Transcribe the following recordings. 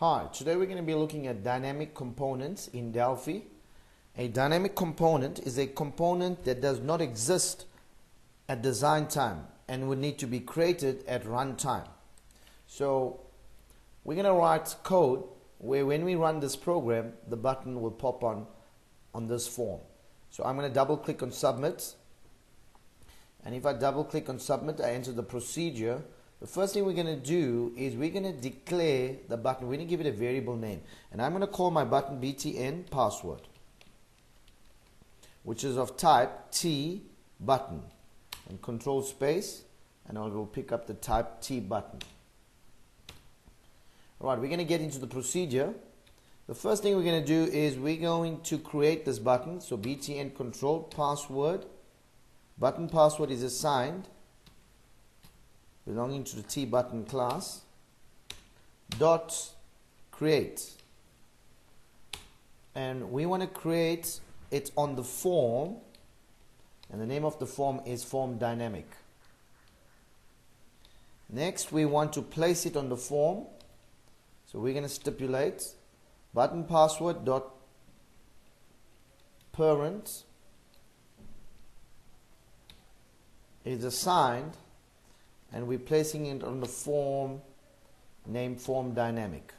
Hi, today we're going to be looking at dynamic components in Delphi. A dynamic component is a component that does not exist at design time and would need to be created at runtime. So we're going to write code where when we run this program, the button will pop on this form. So I'm going to double click on submit, and if I double click on submit, I enter the procedure. The first thing we're going to do is we're going to declare the button. We're going to give it a variable name, and I'm going to call my button btn password, which is of type T button, and control space, and I will pick up the type T button. Alright, we're going to get into the procedure. The first thing we're going to do is we're going to create this button. So btn control password, button password is assigned belonging to the T button class, dot create, and we want to create it on the form, and the name of the form is form dynamic. Next we want to place it on the form, so we're going to stipulate button password dot parent is assigned, and we're placing it on the form named form dynamic.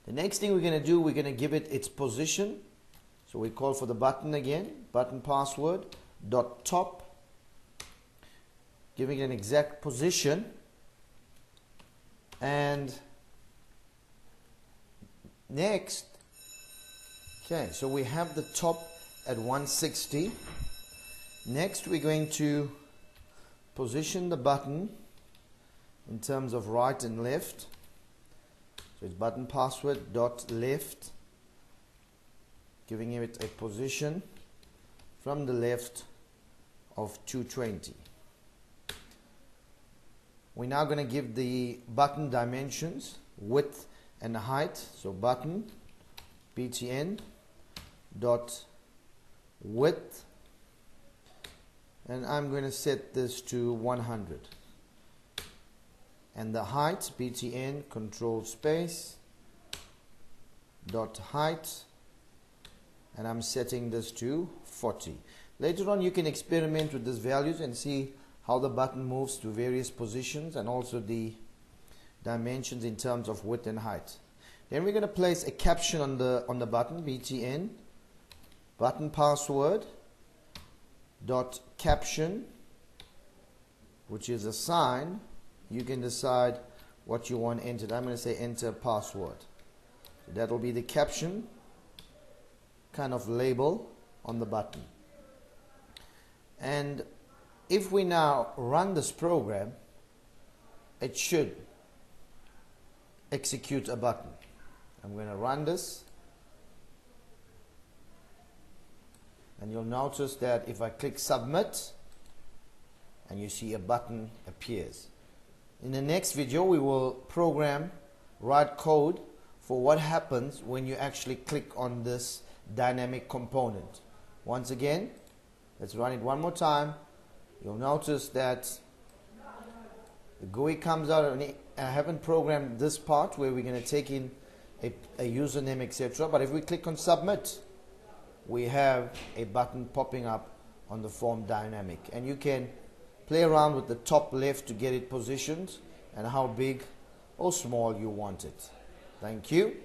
The next thing we're going to do, we're going to give it its position. So we call for the button again, button password dot top, giving it an exact position, and next, okay, so we have the top at 160. Next we're going to position the button in terms of right and left. So it's button password dot left, giving it a position from the left of 220. We're now going to give the button dimensions, width and height. So button btn dot width, and I'm going to set this to 100, and the height btn control space dot height, and I'm setting this to 40. Later on you can experiment with these values and see how the button moves to various positions, and also the dimensions in terms of width and height. Then we're going to place a caption on the button btn button password dot caption, which is assigned. You can decide what you want entered. I'm going to say enter password. So that will be the caption kind of label on the button. And if we now run this program, it should execute a button. I'm going to run this, and you'll notice that if I click submit, and you see a button appears. In the next video we will write code for what happens when you actually click on this dynamic component. Once again, let's run it one more time. You'll notice that the GUI comes out, and I haven't programmed this part where we're going to take in a username, etc. But if we click on submit, we have a button popping up on the form dynamic, and you can play around with the top left to get it positioned and how big or small you want it. Thank you.